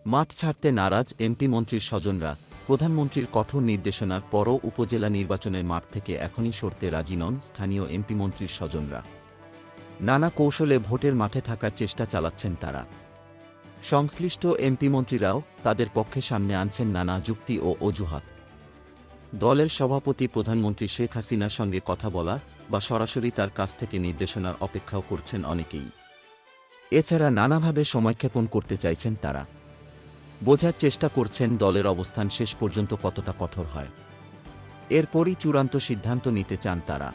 মাঠ ছাড়তে নারাজ এমপি মন্ত্রীর স্বজনরা। প্রধানমন্ত্রীর কঠোর নির্দেশনার পরও উপজেলা নির্বাচনের মাঠ থেকে এখনই সরতে রাজি নন স্থানীয় এমপি মন্ত্রীর স্বজনরা। নানা কৌশলে ভোটের মাঠে থাকার চেষ্টা চালাচ্ছেন তারা। সংশ্লিষ্ট এমপি মন্ত্রীরাও তাদের পক্ষে সামনে আনছেন নানা যুক্তি ও অজুহাত। দলের সভাপতি প্রধানমন্ত্রী শেখ হাসিনার সঙ্গে কথা বলা বা সরাসরি তার কাছ থেকে নির্দেশনার অপেক্ষাও করছেন অনেকেই। এছাড়া নানাভাবে সময়ক্ষেপণ করতে চাইছেন তারা। বোঝার চেষ্টা করছেন দলের অবস্থান শেষ পর্যন্ত কতটা কঠোর হয়। এরপরই চূড়ান্ত সিদ্ধান্ত নিতে চান তারা।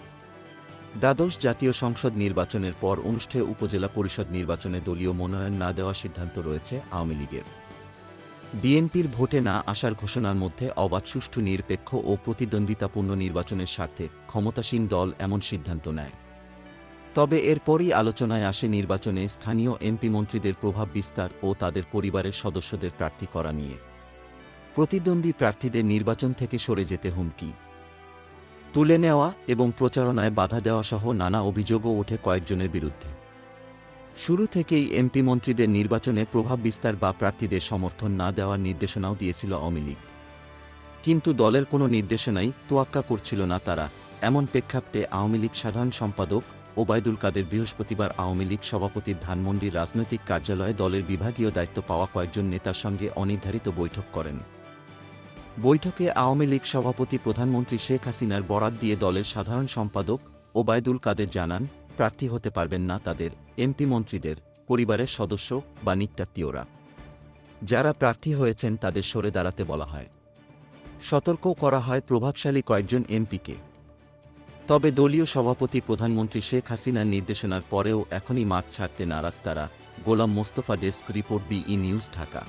দ্বাদশ জাতীয় সংসদ নির্বাচনের পর অনুষ্ঠেয় উপজেলা পরিষদ নির্বাচনে দলীয় মনোনয়ন না দেওয়ার সিদ্ধান্ত রয়েছে আওয়ামী লীগের। বিএনপির ভোটে না আসার ঘোষণার মধ্যে অবাধ, সুষ্ঠু, নিরপেক্ষ ও প্রতিদ্বন্দ্বিতাপূর্ণ নির্বাচনের স্বার্থে ক্ষমতাসীন দল এমন সিদ্ধান্ত নেয়। তবে এরপরই আলোচনায় আসে নির্বাচনে স্থানীয় এমপি মন্ত্রীদের প্রভাব বিস্তার ও তাদের পরিবারের সদস্যদের প্রার্থী করা নিয়ে। প্রতিদ্বন্দ্বী প্রার্থীদের নির্বাচন থেকে সরে যেতে হুমকি তুলে নেওয়া এবং প্রচারণায় বাধা দেওয়াসহ নানা অভিযোগও ওঠে কয়েকজনের বিরুদ্ধে। শুরু থেকেই এমপি মন্ত্রীদের নির্বাচনে প্রভাব বিস্তার বা প্রার্থীদের সমর্থন না দেওয়ার নির্দেশনাও দিয়েছিল আওয়ামী লীগ। কিন্তু দলের কোনো নির্দেশনাই তোয়াক্কা করছিল না তারা। এমন প্রেক্ষাপটে আওয়ামী লীগ সাধারণ সম্পাদক ওবায়দুল কাদের বৃহস্পতিবার আওয়ামী লীগ সভাপতির ধানমন্ডির রাজনৈতিক কার্যালয়ে দলের বিভাগীয় দায়িত্ব পাওয়া কয়েকজন নেতার সঙ্গে অনির্ধারিত বৈঠক করেন। বৈঠকে আওয়ামী লীগ সভাপতি প্রধানমন্ত্রী শেখ হাসিনার বরাত দিয়ে দলের সাধারণ সম্পাদক ওবায়দুল কাদের জানান, প্রার্থী হতে পারবেন না তাদের এমপি মন্ত্রীদের পরিবারের সদস্য বা নিত্যাত্মীয়রা। যারা প্রার্থী হয়েছেন তাদের সরে দাঁড়াতে বলা হয়। সতর্কও করা হয় প্রভাবশালী কয়েকজন এমপিকে। তবে দলীয় সভাপতি প্রধানমন্ত্রী শেখ হাসিনার নির্দেশনার পরেও এখনই মাঠ ছাড়তে নারাজ তারা। Golam Mostafa, desk report, BE news, Dhaka.